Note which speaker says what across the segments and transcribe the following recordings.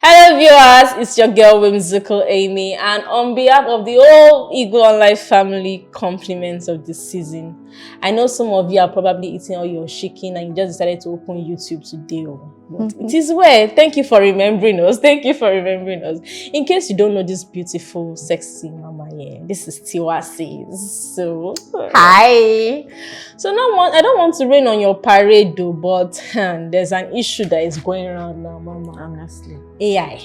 Speaker 1: Hello viewers, it's your girl Whimsical Amy, and on behalf of the whole Eagle Online family, compliments of this season. I know some of you are probably eating all your chicken and you just decided to open YouTube today. But it is well. Thank you for remembering us. Thank you for remembering us. In case you don't know this beautiful, sexy mama here, this is Tiwa Says. So
Speaker 2: Hi.
Speaker 1: So I don't want to rain on your parade though, but there's an issue that is going around now, mama.
Speaker 2: Honestly.
Speaker 1: AI.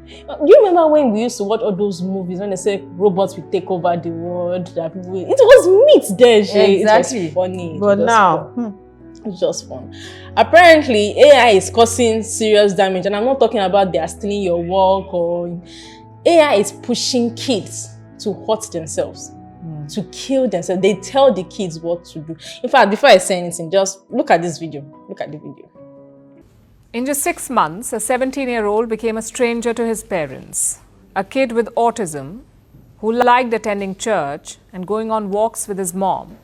Speaker 1: Do you remember when we used to watch all those movies when they say robots will take over the world? That people, it was meat there,
Speaker 2: Exactly.
Speaker 1: It was funny.
Speaker 2: But now,
Speaker 1: it's just fun. Apparently, AI is causing serious damage, and I'm not talking about they are stealing your work or AI is pushing kids to hurt themselves, to kill themselves. They tell the kids what to do. In fact, before I say anything, just look at this video. Look at the video.
Speaker 3: In just 6 months, a 17-year-old became a stranger to his parents. A kid with autism, who liked attending church and going on walks with his mom,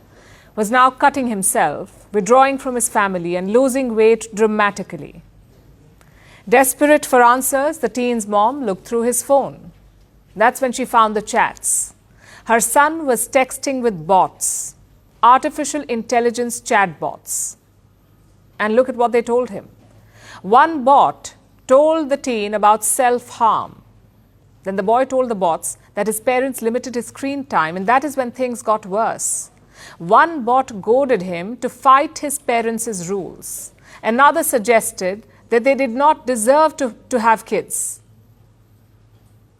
Speaker 3: was now cutting himself, withdrawing from his family and losing weight dramatically. Desperate for answers, the teen's mom looked through his phone. That's when she found the chats. Her son was texting with bots, artificial intelligence chatbots. And look at what they told him. One bot told the teen about self-harm. Then the boy told the bots that his parents limited his screen time, and that is when things got worse. One bot goaded him to fight his parents' rules. Another suggested that they did not deserve to have kids.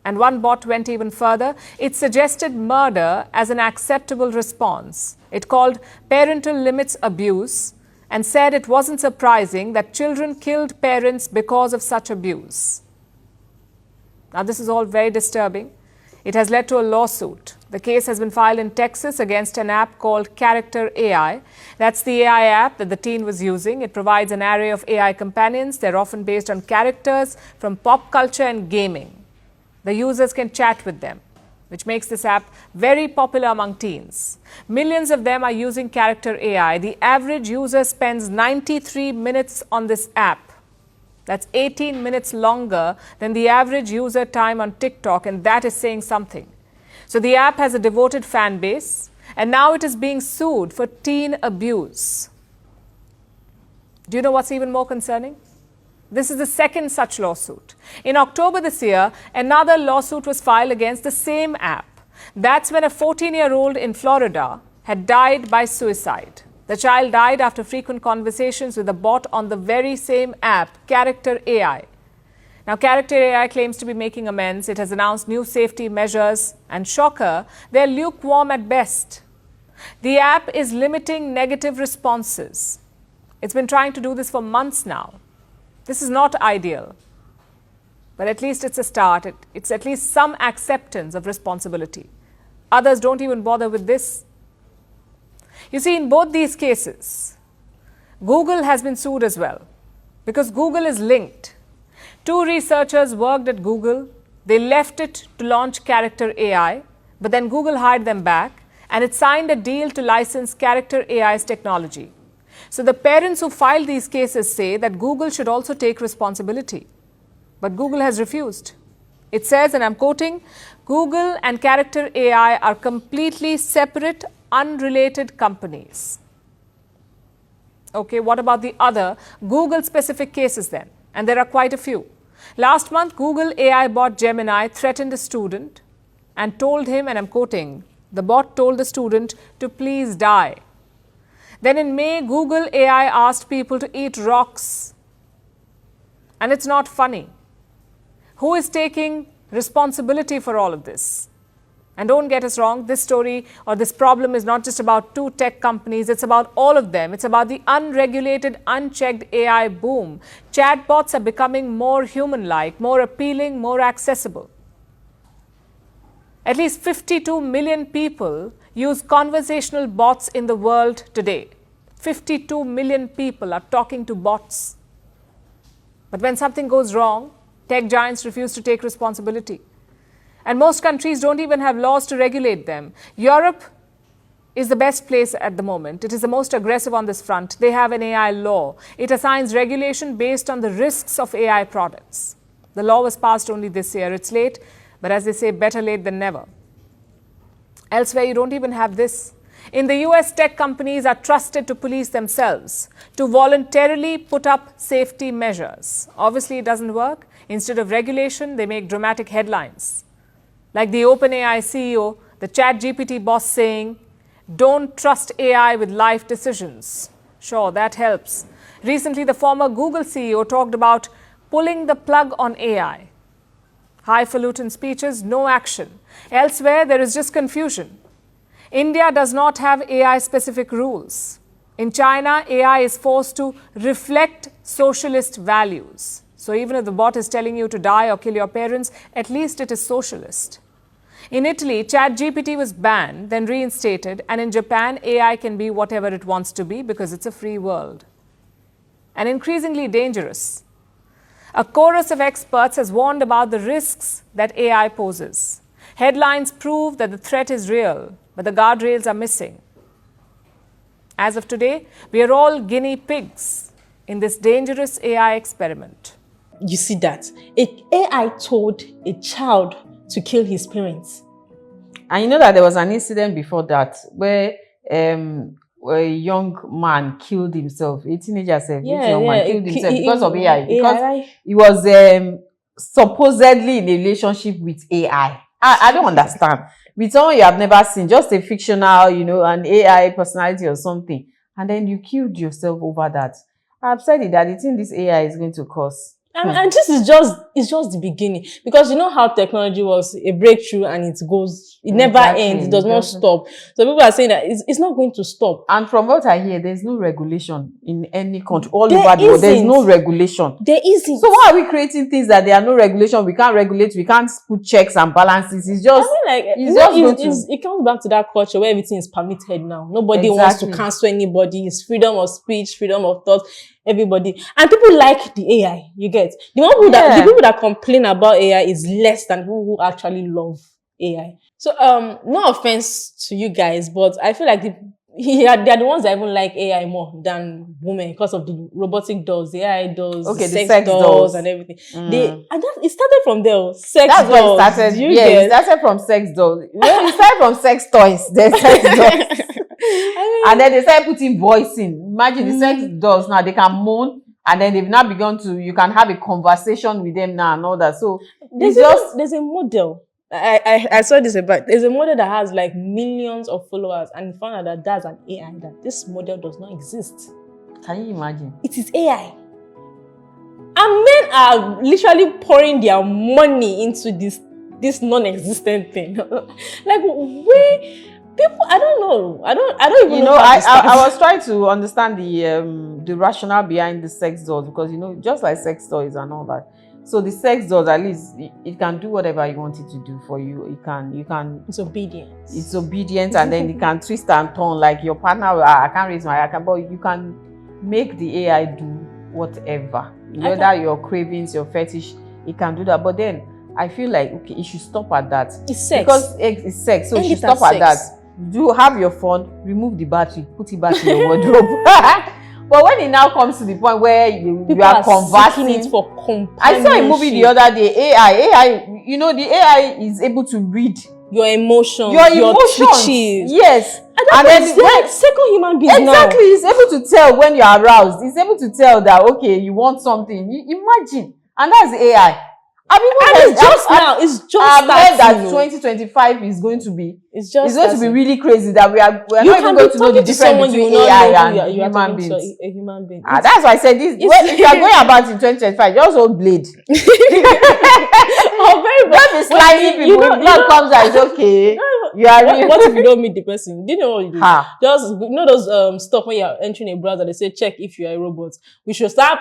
Speaker 3: And one bot went even further. It suggested murder as an acceptable response. It called parental limits abuse and said it wasn't surprising that children killed parents because of such abuse. Now, this is all very disturbing. It has led to a lawsuit. The case has been filed in Texas against an app called Character AI. That's the AI app that the teen was using. It provides an array of AI companions. They're often based on characters from pop culture and gaming. The users can chat with them, which makes this app very popular among teens. Millions of them are using Character AI. The average user spends 93 minutes on this app. That's 18 minutes longer than the average user time on TikTok, and that is saying something. So the app has a devoted fan base, and now it is being sued for teen abuse. Do you know what's even more concerning? This is the second such lawsuit. In October this year, another lawsuit was filed against the same app. That's when a 14-year-old in Florida had died by suicide. The child died after frequent conversations with a bot on the very same app, Character AI. Now, Character AI claims to be making amends. It has announced new safety measures, and shocker, they're lukewarm at best. The app is limiting negative responses. It's been trying to do this for months now. This is not ideal, but at least it's a start. It's at least some acceptance of responsibility. Others don't even bother with this. You see, in both these cases, Google has been sued as well, because Google is linked. Two researchers worked at Google. They left it to launch Character AI, but then Google hired them back, and it signed a deal to license Character AI's technology. So the parents who filed these cases say that Google should also take responsibility. But Google has refused. It says, and I'm quoting, Google and Character AI are completely separate, unrelated companies. Okay, what about the other Google-specific cases then? And there are quite a few. Last month, Google AI bot Gemini threatened a student and told him, and I'm quoting, the bot told the student to please die. Then in May, Google AI asked people to eat rocks. And it's not funny. Who is taking responsibility for all of this? And don't get us wrong, this story or this problem is not just about two tech companies, it's about all of them. It's about the unregulated, unchecked AI boom. Chatbots are becoming more human-like, more appealing, more accessible. At least 52 million people use conversational bots in the world today. 52 million people are talking to bots. But when something goes wrong, tech giants refuse to take responsibility. And most countries don't even have laws to regulate them. Europe is the best place at the moment. It is the most aggressive on this front. They have an AI law. It assigns regulation based on the risks of AI products. The law was passed only this year. It's late, but as they say, better late than never. Elsewhere, you don't even have this. In the US, tech companies are trusted to police themselves, to voluntarily put up safety measures. Obviously, it doesn't work. Instead of regulation, they make dramatic headlines. Like the OpenAI CEO, the ChatGPT boss saying, "Don't trust AI with life decisions." Sure, that helps. Recently, the former Google CEO talked about pulling the plug on AI. Highfalutin speeches, no action. Elsewhere, there is just confusion. India does not have AI-specific rules. In China, AI is forced to reflect socialist values. So even if the bot is telling you to die or kill your parents, at least it is socialist. In Italy, ChatGPT was banned, then reinstated, and in Japan, AI can be whatever it wants to be because it's a free world. And increasingly dangerous. A chorus of experts has warned about the risks that AI poses. Headlines prove that the threat is real, but the guardrails are missing. As of today, we are all guinea pigs in this dangerous AI experiment.
Speaker 1: You see that? AI told a child to kill his parents.
Speaker 2: And you know that there was an incident before that where a young man killed himself. A teenager said, young man killed himself because of AI. Because he was supposedly in a relationship with AI. I don't understand. With someone you have never seen, just a fictional, an AI personality or something. And then you killed yourself over that. I've said it that the thing this AI is going to cause.
Speaker 1: And this is just the beginning, because you know how technology works, a breakthrough and it never ends, it does not stop. So people are saying that it's not going to stop.
Speaker 2: And from what I hear, there's no regulation in any country, all over the world. There's no regulation.
Speaker 1: There isn't.
Speaker 2: So why are we creating things that there are no regulation? We can't regulate, we can't put checks and balances. It's just,
Speaker 1: it comes back to that culture where everything is permitted now. Nobody wants to cancel anybody. It's freedom of speech, freedom of thought. Everybody, and people like the AI. You get the people that complain about AI is less than people who actually love AI. So no offense to you guys, but I feel like they're the ones that even like AI more than women because of the robotic dolls, the AI dolls, the sex dolls and everything. It started from there. That's dolls.
Speaker 2: Where it started. It started from sex dolls. It started from sex toys. There's sex dolls. And then they started putting voice in. Imagine the sex dolls now, they can moan, and then they've now begun to, you can have a conversation with them now and all that. So there's
Speaker 1: a model. I saw this about, there's a model that has like millions of followers, and found out that that's an AI, that this model does not exist.
Speaker 2: Can you imagine?
Speaker 1: It is AI. And men are literally pouring their money into this non-existent thing. Like, people, I don't know. I don't even know.
Speaker 2: I was trying to understand the rationale behind the sex dolls, because just like sex toys and all that. So the sex dolls, at least it can do whatever you want it to do for you. You can. It's obedient. It's obedient, and then it can twist and turn like your partner. I can't raise my eye, but you can make the AI do whatever. Whether your cravings, your fetish, it can do that. But then I feel like it should stop at that.
Speaker 1: It's sex.
Speaker 2: Because it's sex, so it should stop at that. Do have your phone, remove the battery, put it back in your wardrobe. But when it now comes to the point where you are converting
Speaker 1: it for companionship.
Speaker 2: I saw a movie the other day, AI, the AI is able to read
Speaker 1: your emotions,
Speaker 2: your
Speaker 1: twitches.
Speaker 2: Yes.
Speaker 1: And then it's second human being now.
Speaker 2: Exactly. It's able to tell when you're aroused. It's able to tell that, okay, you want something. Imagine. And that's AI. It's just I've heard that 2025 is going to be really crazy, that we are not even going to know the difference between AI and human beings.
Speaker 1: A human being.
Speaker 2: That's why I said this. If you are going about in 2025, just hold blade. Don't be sliding people. If blood comes out, it's okay. You are real.
Speaker 1: What if you don't meet the person? Do you know what you do? Just those stuff when you're entering a browser, they say check if you are a robot. We should start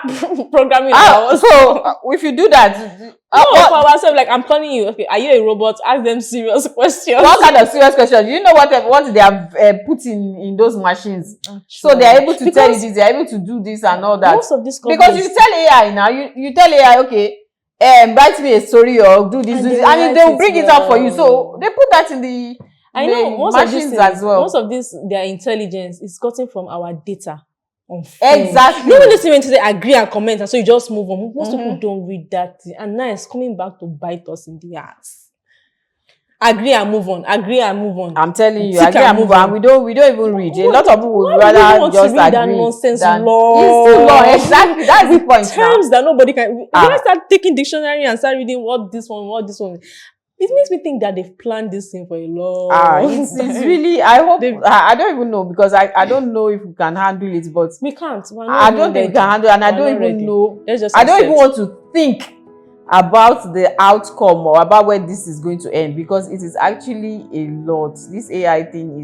Speaker 1: programming ours.
Speaker 2: So if you do that.
Speaker 1: For ourselves, like I'm calling you. Okay, are you a robot? Ask them serious questions.
Speaker 2: What kind of serious questions? You know what they have put in those machines? So they are able to tell you this. They are able to do this and all that.
Speaker 1: Most of these companies,
Speaker 2: because you tell AI now, you tell AI, okay, write me a story or do this, and they will bring it out for you. So they put that in the
Speaker 1: most
Speaker 2: machines as well.
Speaker 1: Most of this, their intelligence is gotten from our data. on phone.
Speaker 2: Exactly.
Speaker 1: You know this thing to say agree and comment, and so you just move on. Most people don't read that thing, and now it's coming back to bite us in the ass. Agree and move on. Agree and move on.
Speaker 2: I'm telling you,
Speaker 1: Tick
Speaker 2: agree and move on. We don't even read. A lot of people would rather just
Speaker 1: read that
Speaker 2: agree.
Speaker 1: nonsense
Speaker 2: than-
Speaker 1: law.
Speaker 2: It's too long. Exactly. That's the point.
Speaker 1: Terms that nobody can. When
Speaker 2: Ah.
Speaker 1: I start taking dictionary and start reading what this one, it makes me think that they've planned this thing for a long
Speaker 2: It's
Speaker 1: time.
Speaker 2: really. I hope. I don't even know, because I don't know if we can handle it, but
Speaker 1: We can't. We're not
Speaker 2: I
Speaker 1: even
Speaker 2: don't think we
Speaker 1: ready.
Speaker 2: can handle, and I
Speaker 1: We're
Speaker 2: don't
Speaker 1: not
Speaker 2: even
Speaker 1: ready.
Speaker 2: know.
Speaker 1: Let's just
Speaker 2: I don't even
Speaker 1: accept.
Speaker 2: want to think about the outcome or about where this is going to end, because it is actually a lot. This AI thing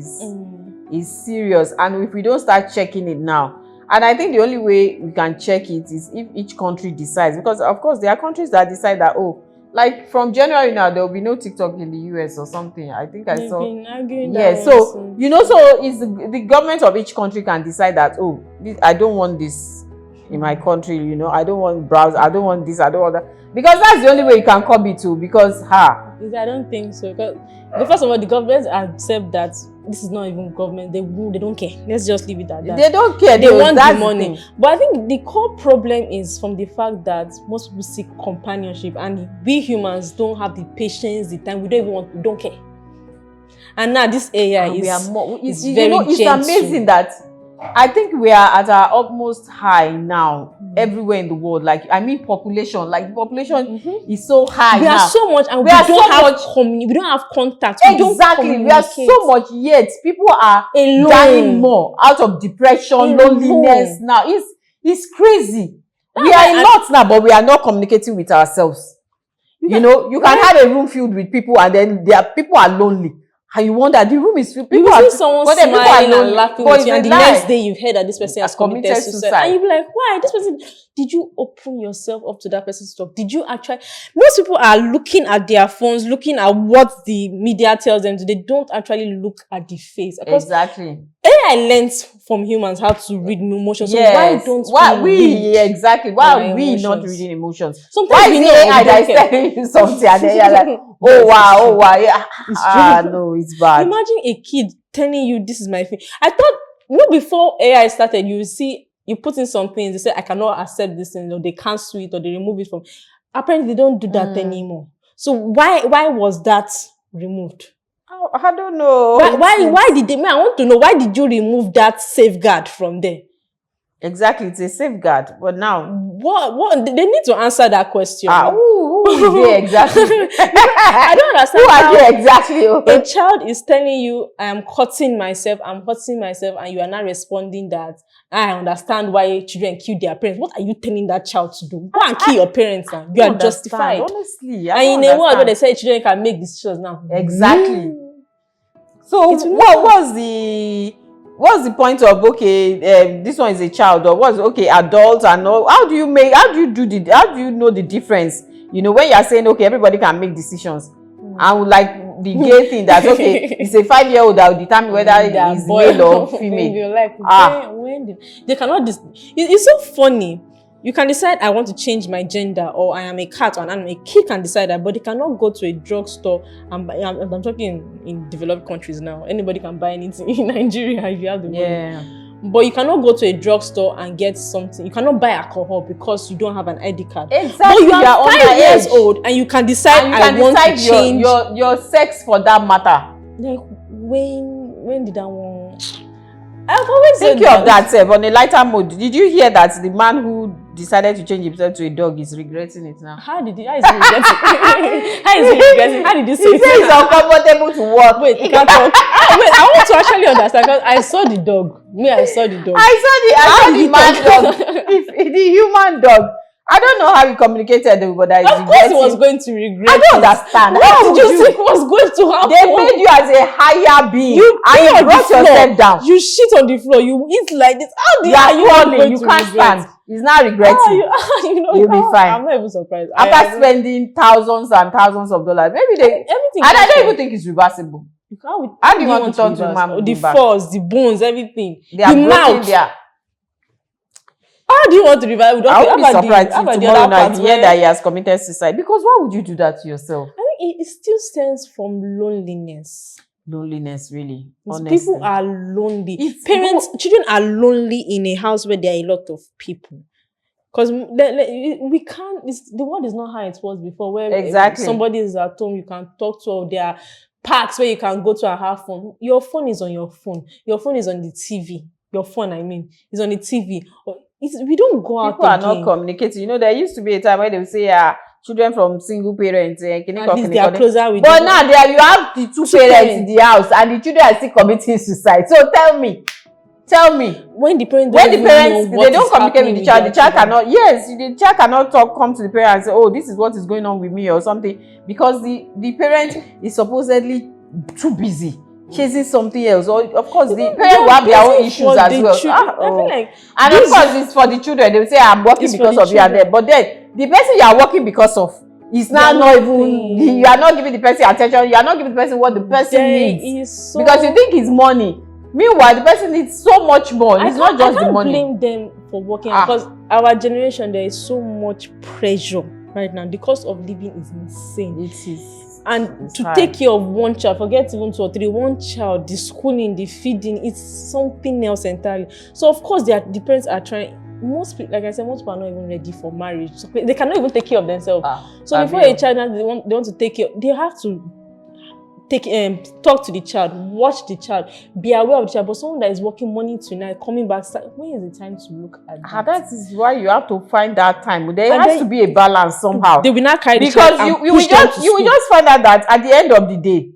Speaker 2: is serious, and if we don't start checking it now, and I think the only way we can check it is if each country decides, because of course there are countries that decide that, oh, like from January now there will be no TikTok in the US or something. I think I
Speaker 1: They've
Speaker 2: saw.
Speaker 1: been arguing
Speaker 2: Yeah,
Speaker 1: that
Speaker 2: so
Speaker 1: one
Speaker 2: you know, so is the government of each country can decide that, oh, I don't want this in my country, you know, I don't want browse, I don't want this, I don't want that, because that's the only way you can curb it too. Because
Speaker 1: I don't think so. Because first of all, the government accept that this is not even government. They don't care. Let's just leave it at that.
Speaker 2: they don't care.
Speaker 1: They want
Speaker 2: that's
Speaker 1: the money. But I think the core problem is from the fact that most people seek companionship, and we humans don't have the patience, the time. We don't care. And now this AI
Speaker 2: And
Speaker 1: is
Speaker 2: we are more.
Speaker 1: is
Speaker 2: You
Speaker 1: very
Speaker 2: know, it's
Speaker 1: gentle.
Speaker 2: amazing that I think we are at our utmost high now everywhere in the world. Like, I mean, population. Like, the population is so high
Speaker 1: We
Speaker 2: now.
Speaker 1: are so much, and we
Speaker 2: We are
Speaker 1: don't
Speaker 2: so
Speaker 1: have
Speaker 2: much-
Speaker 1: we don't have contact. We don't
Speaker 2: Exactly. We are
Speaker 1: communicate.
Speaker 2: so much, yet people are
Speaker 1: Alone.
Speaker 2: dying more out of depression,
Speaker 1: Alone.
Speaker 2: loneliness. Now it's crazy. We are a lot now, but we are not communicating with ourselves. You know, you can have a room filled with people, and then people are lonely, and you wonder the room is filled.
Speaker 1: You
Speaker 2: People
Speaker 1: will
Speaker 2: are
Speaker 1: see someone
Speaker 2: but then people are
Speaker 1: smiling and
Speaker 2: lonely.
Speaker 1: laughing
Speaker 2: But
Speaker 1: with
Speaker 2: it's
Speaker 1: you, and
Speaker 2: a
Speaker 1: the
Speaker 2: lie.
Speaker 1: next day you've heard that this person has committed suicide. And you'll be like, why? This person, did you open yourself up to that person's talk? Did you actually? Most people are looking at their phones, looking at what the media tells them to. They don't actually look at the face. Because
Speaker 2: Exactly.
Speaker 1: AI learns from humans how to read emotions. So why don't we read?
Speaker 2: Exactly. Why
Speaker 1: our
Speaker 2: are we not
Speaker 1: emotions?
Speaker 2: reading emotions?
Speaker 1: Sometimes
Speaker 2: Why
Speaker 1: we
Speaker 2: is
Speaker 1: know,
Speaker 2: the
Speaker 1: but we
Speaker 2: AI that
Speaker 1: don't
Speaker 2: is
Speaker 1: care.
Speaker 2: telling you something, and then you're like,
Speaker 1: Yes,
Speaker 2: oh wow, yeah.
Speaker 1: It's true.
Speaker 2: No, it's bad.
Speaker 1: Imagine a kid telling you this is my thing. I thought, before AI started, you see, you put in some things, they say, I cannot accept this thing, or they cancel it, or they remove it from. Apparently, they don't do that anymore. So why was that removed?
Speaker 2: I don't know.
Speaker 1: Why did they? I want to know, why did you remove that safeguard from there?
Speaker 2: Exactly, it's a safeguard. But now,
Speaker 1: What they need to answer that question.
Speaker 2: who is there exactly?
Speaker 1: I don't understand.
Speaker 2: Who are
Speaker 1: how
Speaker 2: they exactly?
Speaker 1: a child is telling you, I'm hurting myself, and you are not responding that I understand why children kill their parents. What are you telling that child to do? Go and kill your parents now. You are justified.
Speaker 2: Honestly,
Speaker 1: And in a world where they say children can make decisions now.
Speaker 2: Exactly. So what's the point of, okay, this one is a child, or what's adult and all? How do you know the difference? You know, when you are saying, okay, everybody can make decisions, and like the gay thing that, okay, it's a 5-year-old that will determine whether it's male or female.
Speaker 1: Like, when they cannot it's so funny. You can decide, I want to change my gender, or I am a cat or an animal. A kid can decide that, but they cannot go to a drugstore and buy. I'm talking in developed countries now. Anybody can buy anything in Nigeria if you have the money.
Speaker 2: Yeah.
Speaker 1: But you cannot go to a drugstore and get something. You cannot buy alcohol because you don't have an ID card.
Speaker 2: Exactly.
Speaker 1: But you are 5 years
Speaker 2: underage.
Speaker 1: old and you can decide, I want to change
Speaker 2: your sex for that matter.
Speaker 1: Like, when did that one? I've always said
Speaker 2: Thinking of that, on a lighter mode, did you hear that the man who decided to change himself to a dog is regretting it now?
Speaker 1: How is he regretting? How did you say
Speaker 2: He
Speaker 1: it?
Speaker 2: says it's uncomfortable to walk.
Speaker 1: Wait, you can't talk. Wait, I want to actually understand, because I saw the dog. I saw the dog.
Speaker 2: I saw the man dog. The human dog. I don't know how he communicated with, but I
Speaker 1: Of course he was going to regret.
Speaker 2: I don't understand.
Speaker 1: What did you think was going to happen?
Speaker 2: They made you as a higher being.
Speaker 1: You
Speaker 2: and you brought yourself down.
Speaker 1: You shit on the floor. You eat like this. How
Speaker 2: You are
Speaker 1: you
Speaker 2: falling. You
Speaker 1: to
Speaker 2: can't
Speaker 1: regret?
Speaker 2: stand. He's not regretting. You'll be fine.
Speaker 1: I'm not even surprised.
Speaker 2: After spending thousands and thousands of dollars, maybe
Speaker 1: everything.
Speaker 2: And I don't even think it's reversible. How do you want to turn to human
Speaker 1: the
Speaker 2: being back?
Speaker 1: force, the bones, everything.
Speaker 2: They are
Speaker 1: the
Speaker 2: broken
Speaker 1: mouth.
Speaker 2: there.
Speaker 1: How do you want to revive?
Speaker 2: I would be surprised if tomorrow night you hear that
Speaker 1: I
Speaker 2: he has committed suicide. Because why would you do that to yourself?
Speaker 1: think it still stems from loneliness.
Speaker 2: loneliness, really.
Speaker 1: It's
Speaker 2: Honestly.
Speaker 1: people are lonely.
Speaker 2: It's
Speaker 1: Children are lonely in a house where there are a lot of people. Because we can't, the world is not how it was before, where
Speaker 2: Exactly.
Speaker 1: somebody is at home, you can talk to, or there are parks where you can go to and have fun. Your phone is on your phone. Your phone is on the TV. Your phone, I mean, is on the TV. We don't go out
Speaker 2: People are
Speaker 1: again.
Speaker 2: not communicating. You know, there used to be a time where they would say, children from single parents,
Speaker 1: At least they are closer with
Speaker 2: but
Speaker 1: them.
Speaker 2: now you have the two parents in the house and the children are still committing suicide. So tell me,
Speaker 1: when the parents
Speaker 2: they don't communicate with the child cannot, the child cannot come to the parent and say, oh, this is what is going on with me or something, because the parent is supposedly too busy chasing something else, or of course the parents will have their own issues as well.
Speaker 1: I feel like
Speaker 2: and of course it's for the children. They will say, I'm working because of you and them, but then the person you are working because of is now not even, you are not giving the person attention, you are not giving the person what the person needs, because you think it's money. Meanwhile, the person needs so much more. It's not just the money.
Speaker 1: I can't blame them for working because our generation, there is so much pressure right now. The cost of living is insane.
Speaker 2: It is.
Speaker 1: And to take care of one child, forget even 2 or 3, one child, the schooling, the feeding, it's something else entirely. So of course, the parents are trying. Most people, like I said, most people are not even ready for marriage. So they cannot even take care of themselves. So before a child, they want to take care. They have to talk to the child, watch the child, be aware of the child. But someone that is working morning to night, coming back, when is the time to look at that?
Speaker 2: That is why you have to find that time. There has to be a balance somehow.
Speaker 1: They will not carry the
Speaker 2: because
Speaker 1: child
Speaker 2: you will just find out that at the end of the day,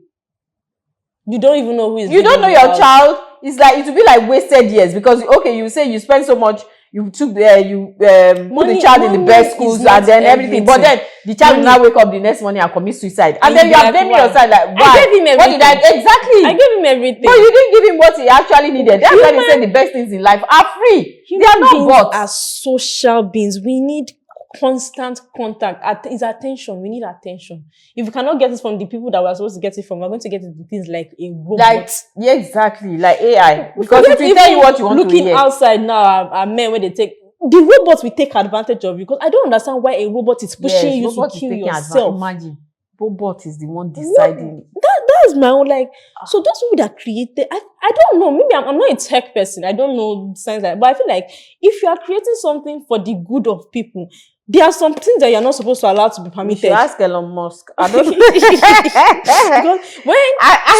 Speaker 1: you don't even know who is.
Speaker 2: You don't know your child. It's like, it will be like wasted years, because you say you spend so much. You took put the child in the best schools and then everything. But then the child will now wake up the next morning and commit suicide. And then you are blaming yourself like, why?
Speaker 1: I gave him everything.
Speaker 2: Exactly.
Speaker 1: I gave him everything.
Speaker 2: But you didn't give him what he actually needed. That's why they say the best things in life are free. They are not bought.
Speaker 1: As social beings, we need constant contact. It's attention. We need attention. If we cannot get it from the people that we're supposed to get it from, we're going to get it from things like a robot.
Speaker 2: Exactly. Like AI. Because if we tell you what you want to hear.
Speaker 1: Looking outside now are men where they take the robots will take advantage of you, because I don't understand why a robot is pushing you to kill yourself.
Speaker 2: Imagine, robot is the one deciding.
Speaker 1: That's my own, like, so those people that created, I don't know, maybe I'm not a tech person, I don't know science, but I feel like if you are creating something for the good of people, there are some things that you're not supposed to allow to be permitted.
Speaker 2: You should ask Elon Musk. I don't
Speaker 1: know.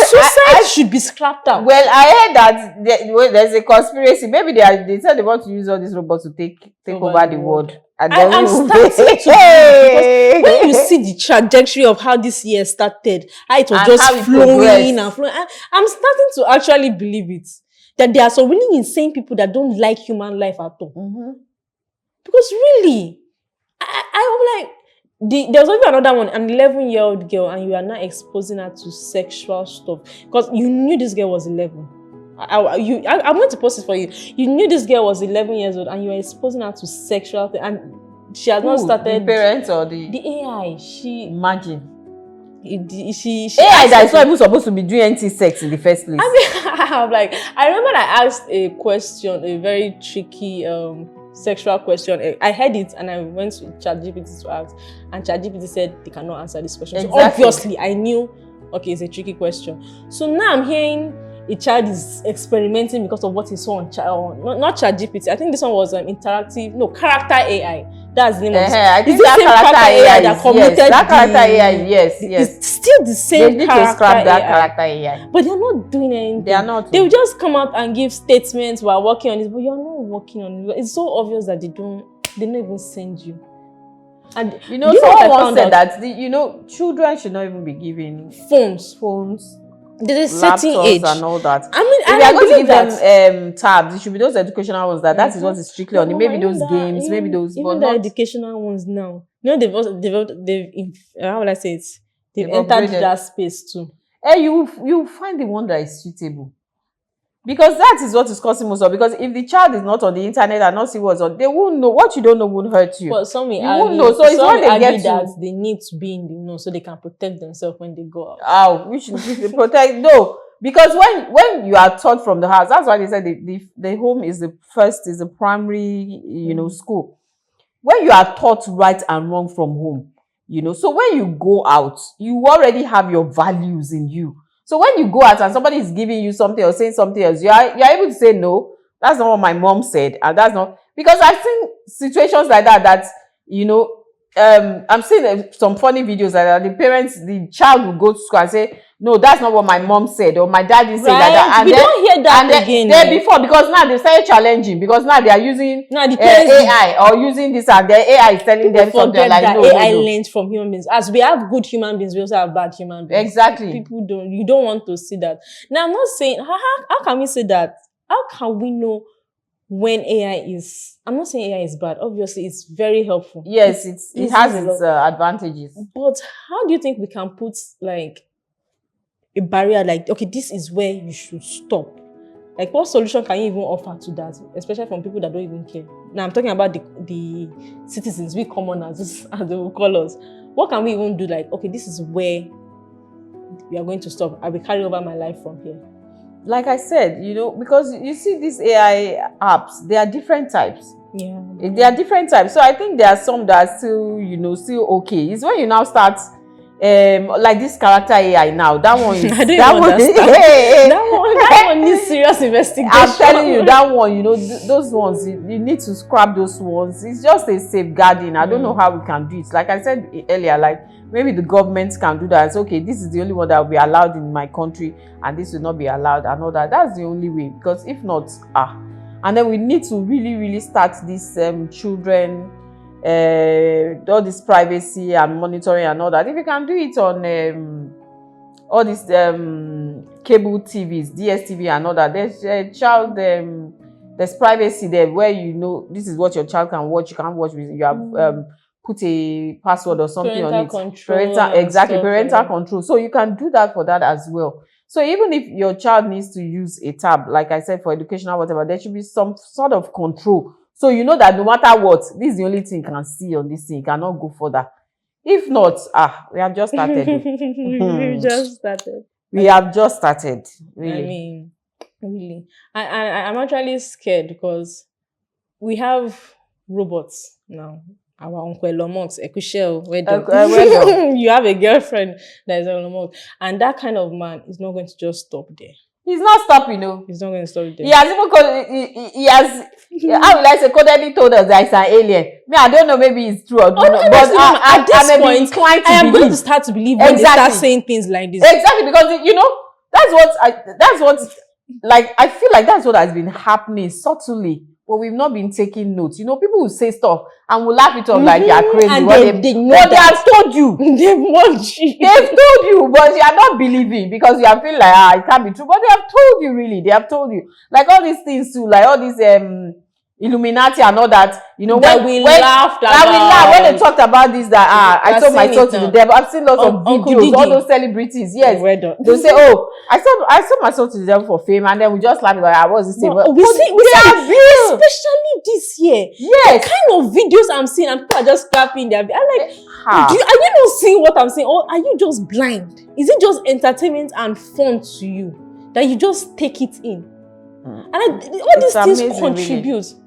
Speaker 1: Suicide should be scrapped out.
Speaker 2: Well, I heard that there's a conspiracy. Maybe they said they want to use all these robots to take over the world. And then
Speaker 1: I'm starting to because when you see the trajectory of how this year started, how it was just flowing and flowing, I'm starting to actually believe it. That there are some really insane people that don't like human life at all.
Speaker 2: Mm-hmm.
Speaker 1: Because really, I like there was even another one, an 11-year-old girl, and you are not exposing her to sexual stuff because you knew this girl was 11. I'm going to post it for you. You knew this girl was 11 years old, and you were exposing her to sexual things, and she has not started.
Speaker 2: The parents or the
Speaker 1: AI?
Speaker 2: Imagine.
Speaker 1: She
Speaker 2: AI that is not even supposed to be doing anti-sex in the first place.
Speaker 1: I remember I asked a question, a very tricky sexual question. I heard it and I went to ChatGPT to ask, and ChatGPT said they cannot answer this question. Exactly. So obviously I knew, okay, it's a tricky question. So now I'm hearing a child is experimenting because of what he saw on not ChatGPT. I think this one was character AI. That's the name of it.
Speaker 2: I think that character AI that committed that character AI, yes.
Speaker 1: It's still the same
Speaker 2: they need to scrap that character AI.
Speaker 1: But they're not doing anything.
Speaker 2: They are not.
Speaker 1: They will just come out and give statements while working on it, but you're not working on it. It's so obvious that they don't even send you. And
Speaker 2: someone once said that children should not even be given phones.
Speaker 1: There's a certain age
Speaker 2: and all that.
Speaker 1: I mean,
Speaker 2: if you are going to give them tabs, it should be those educational ones that is what is strictly on it. Maybe those games, maybe those.
Speaker 1: Even the educational ones now. They've how will I say it? They've entered that space too.
Speaker 2: You find the one that is suitable. Because that is what is causing most of. Because if the child is not on the internet and not see what's on, they won't know. What you don't know won't hurt you.
Speaker 1: But some will
Speaker 2: argue, won't know. So it's when they get
Speaker 1: that they need to be in the know so they can protect themselves when they go out.
Speaker 2: Oh, we should protect. No, because when you are taught from the house, that's why they said the home is the primary school. When you are taught right and wrong from home, so when you go out, you already have your values in you. So when you go out and somebody is giving you something or saying something else, you are able to say, no, that's not what my mom said, and that's not, because I've seen situations like that I'm seeing some funny videos like that. The child will go to school and say, no, that's not what my mom said, or my dad didn't say that. And
Speaker 1: we don't hear that again.
Speaker 2: Before, because now they started challenging, because now they are using AI or using this, and the AI is telling them something like, no,
Speaker 1: AI learns from human beings. As we have good human beings, we also have bad human beings.
Speaker 2: Exactly.
Speaker 1: You don't want to see that. Now, I'm not saying, how can we say that? How can we know when AI is, I'm not saying AI is bad. Obviously, it's very helpful.
Speaker 2: Yes, it has its advantages.
Speaker 1: But how do you think we can put like a barrier, like, okay, this is where you should stop? Like, what solution can you even offer to that, especially from people that don't even care? Now, I'm talking about the citizens, we commoners, as they will call us. What can we even do? Like, okay, this is where we are going to stop. I will carry over my life from here.
Speaker 2: Like I said, because you see these AI apps, there are different types.
Speaker 1: Yeah.
Speaker 2: There are different types. So I think there are some that are still, still okay. It's when you now start, like this character AI now, that one is,
Speaker 1: I don't even understand. That one needs serious investigation.
Speaker 2: I'm telling you, that one, those ones, you need to scrap those ones. It's just a safeguarding. I don't know how we can do it. Like I said earlier, like maybe the government can do that. It's okay, this is the only one that will be allowed in my country, and this will not be allowed, and all that. That's the only way, because if not, and then we need to really, really start this children, all this privacy and monitoring and all that. If you can do it on all these cable TVs, DSTV and all that, there's there's privacy there where this is what your child can watch. You can't watch with, you have put a password or something on it. Parental control. So you can do that for that as well. So even if your child needs to use a tab, like I said, for educational whatever, there should be some sort of control. So you know that no matter what, this is the only thing you can see on this thing. You cannot go further. If not, we have just started. We have just started. Really.
Speaker 1: I mean, really. I'm actually scared because we have robots now. Our uncle Elon Musk, Ekushel, you have a girlfriend that is Elon Musk, and that kind of man is not going to just stop there.
Speaker 2: He's not stopping,
Speaker 1: He's not going to stop there.
Speaker 2: He has even he has how will I say, codedly told us that it's an alien. Me, I don't know, maybe it's true or not, but
Speaker 1: at this point, I am going to start to believe when they start saying things like this.
Speaker 2: Exactly, because that's what like I feel like that's what has been happening subtly. But we've not been taking notes. People will say stuff and will laugh it off like you're crazy.
Speaker 1: And
Speaker 2: they have told you.
Speaker 1: They've watched you.
Speaker 2: They've told you, but you are not believing because you are feeling like, it can't be true. But they have told you, really. They have told you. Like all these things too, like all these Illuminati and all that,
Speaker 1: that we laughed about.
Speaker 2: When they talked about this, that I told my son to the devil. I've seen lots of videos, all those celebrities. Yes, they'll say, "Oh, I saw my son to the devil for fame," and then we just laugh like, "What's this thing?"
Speaker 1: We see, especially this year.
Speaker 2: Yes,
Speaker 1: the kind of videos I'm seeing, and people are just clapping their. I'm like, are you not seeing what I'm saying, or are you just blind? Is it just entertainment and fun to you that you just take it in? And all these things contribute. Really.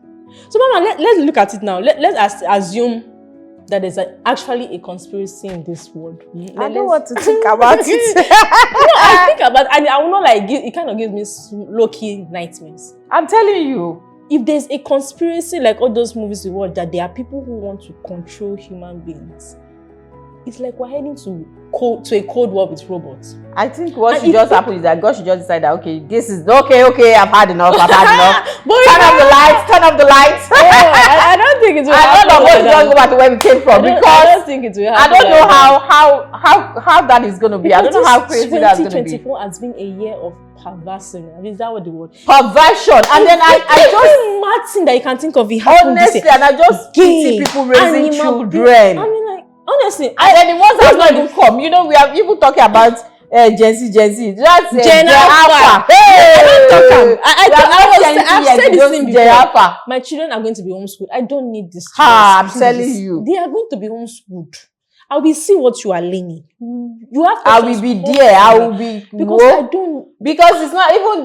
Speaker 1: So, Mama, let's look at it now. Let's assume that there's actually a conspiracy in this world.
Speaker 2: I don't want to think about it.
Speaker 1: I think about it, and I will not it kind of gives me low-key nightmares.
Speaker 2: I'm telling you.
Speaker 1: If there's a conspiracy like all those movies we watch, that there are people who want to control human beings, it's like we're heading to a cold war with robots.
Speaker 2: I think what should just happen is that God should just decide that, okay, this is okay, I've had enough. Turn off the lights.
Speaker 1: I don't think it will happen.
Speaker 2: I don't know what just go back to where we came from, because
Speaker 1: I don't think it will happen.
Speaker 2: I don't know how that is going to be. I don't know how crazy that's going to be.
Speaker 1: 2024 has been a year of perversion. I mean, is that what the word?
Speaker 2: Perversion. And then I just
Speaker 1: mad thing that you can think of it.
Speaker 2: Honestly, and I just see people raising children.
Speaker 1: I mean, like, honestly,
Speaker 2: and then the ones that have not even come. We have people talking about Gen Z. That's Gen Alpha.
Speaker 1: I've said this thing before. My children are going to be homeschooled. I don't need this.
Speaker 2: I'm telling you,
Speaker 1: they are going to be homeschooled. I will see what you are learning. you have
Speaker 2: I will be there. I will be
Speaker 1: because I don't.
Speaker 2: Because it's not even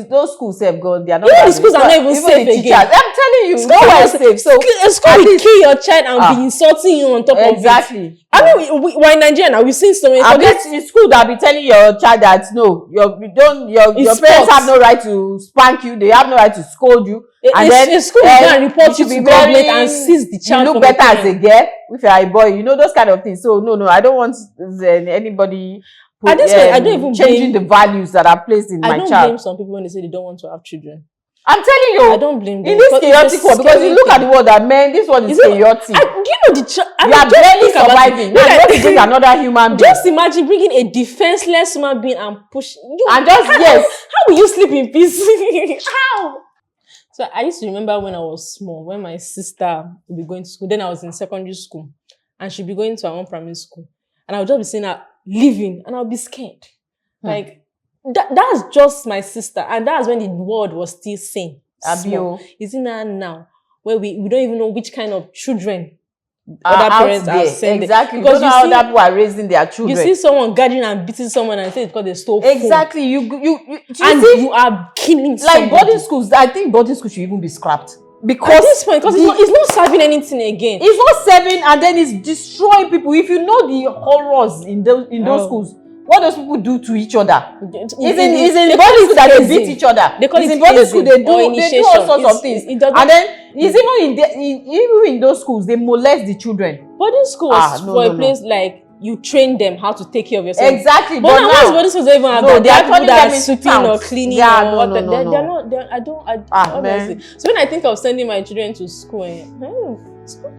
Speaker 2: those schools have gone. They are not.
Speaker 1: Even the schools are not even safe
Speaker 2: the
Speaker 1: again.
Speaker 2: I'm telling you,
Speaker 1: School
Speaker 2: nowhere
Speaker 1: is
Speaker 2: is safe. So
Speaker 1: school will kill your child and be insulting you on top of it.
Speaker 2: exactly.
Speaker 1: I mean, we're in Nigeria now. We've seen so many.
Speaker 2: I bet in school that be telling your child that no, your parents have no right to spank you. They have no right to scold you. And then
Speaker 1: school is going to report you to government and seize the child.
Speaker 2: You look better as a girl if you're a boy. You know those kind of things. So no, I don't want anybody.
Speaker 1: At this point, I don't even
Speaker 2: changing the values that are placed in my child.
Speaker 1: I don't blame some people when they say they don't want to have children.
Speaker 2: I'm telling you,
Speaker 1: I don't blame them.
Speaker 2: In this chaotic world, because you look at the world that men, this one is chaotic.
Speaker 1: Do you know
Speaker 2: you are barely surviving. Now, what is another human being?
Speaker 1: Just imagine bringing a defenseless human being and pushing you.
Speaker 2: And just
Speaker 1: how will you sleep in peace? How? So I used to remember when I was small, when my sister would be going to school. Then I was in secondary school, and she'd be going to her own primary school, and I would just be seeing her leaving, and I'll be scared. Like. That's just my sister, and that's when the world was still sane. Is it now where we don't even know which kind of children other parents are sending?
Speaker 2: Exactly, because you know how other people are raising their children.
Speaker 1: You see someone gathering and beating someone and say it's because they stole
Speaker 2: exactly
Speaker 1: phone.
Speaker 2: You
Speaker 1: are killing
Speaker 2: like boarding schools. I think boarding schools should even be scrapped. Because
Speaker 1: at this point, because it's not serving anything again.
Speaker 2: It's not serving, and then it's destroying people. If you know the horrors in those schools. What those people do to each other? It's in boarding school that they beat each other.
Speaker 1: They call it
Speaker 2: in boarding school they do all sorts of things. And then it's even in those schools they molest the children.
Speaker 1: Boarding school was for a place like you train them how to take care of yourself.
Speaker 2: Exactly.
Speaker 1: But now boarding schools don't even have that. They are people that are sweeping or cleaning or what. They're not. Honestly. So when I think of sending my children to school,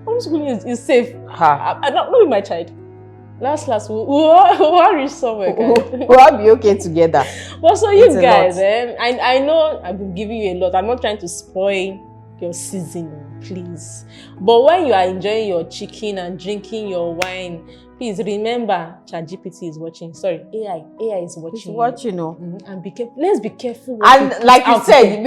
Speaker 1: homeschooling is safe. I'm not with my child. Last, we'll reach somewhere, guys.
Speaker 2: We'll all be okay together.
Speaker 1: Well, so you guys, I know I've been giving you a lot. I'm not trying to spoil your season, please. But when you are enjoying your chicken and drinking your wine, please remember ChatGPT is watching. Sorry, AI is watching.
Speaker 2: It's watching,
Speaker 1: and be careful. Let's be careful.
Speaker 2: And like you said,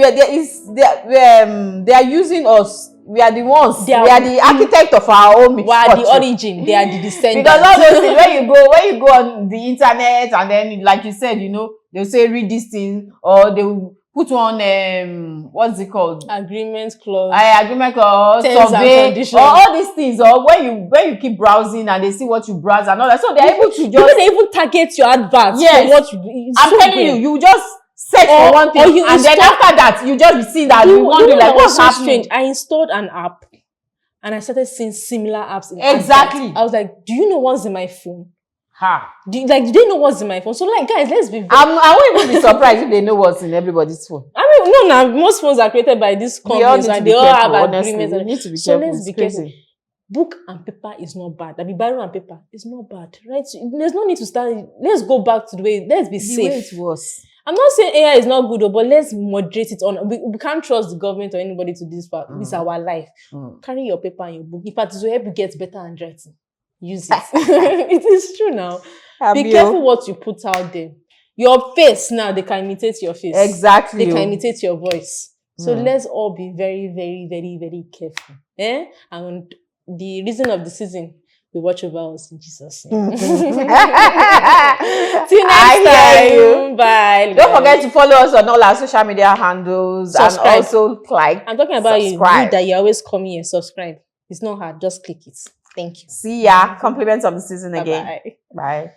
Speaker 2: they are using us. We are the ones. We are the architect of our own.
Speaker 1: We are the origin. They are the descendants.
Speaker 2: Because all those things, when you go on the internet, and then like you said, they'll say read this thing, or they will put on what's it called?
Speaker 1: Agreement clause.
Speaker 2: Agreement clause, survey, or all these things. Or when you keep browsing and they see what you browse and all that, so they're able to just
Speaker 1: they even target your adverts.
Speaker 2: Yes,
Speaker 1: what you,
Speaker 2: I'm telling you just search for one thing, and then after that, you just be seeing that you wonder like what's happening.
Speaker 1: Strange. I installed an app, and I started seeing similar apps.
Speaker 2: Exactly.
Speaker 1: I was like, do you know what's in my phone? Do they know what's in my phone? So like, guys, let's be.
Speaker 2: I won't even be surprised if they know what's in everybody's phone.
Speaker 1: I mean, no, most phones are created by these companies, and they all have agreements.
Speaker 2: We need to be
Speaker 1: so
Speaker 2: careful.
Speaker 1: Let's be careful. Book and paper is not bad. I mean, biro and paper is not bad, right? So there's no need to start. Let's go back to the way. Let's be safe.
Speaker 2: The way it was.
Speaker 1: I'm not saying AI is not good, but let's moderate it on. We can't trust the government or anybody to this part. This is our life. Carry your paper and your book. In fact, it will help you get better handwriting. Use it. It is true now. Be careful what you put out there. Your face now, they can imitate your face.
Speaker 2: Exactly.
Speaker 1: They can imitate your voice. So let's all be very, very, very, very careful. And the reason of the season, we watch over us in Jesus' name. Till next time. Bye.
Speaker 2: Don't forget to follow us on all our social media handles. Subscribe. And also like.
Speaker 1: I'm talking about you that you always come here. Subscribe. It's not hard. Just click it. Thank you.
Speaker 2: See ya. Compliments of the season again.
Speaker 1: Bye.
Speaker 2: Bye.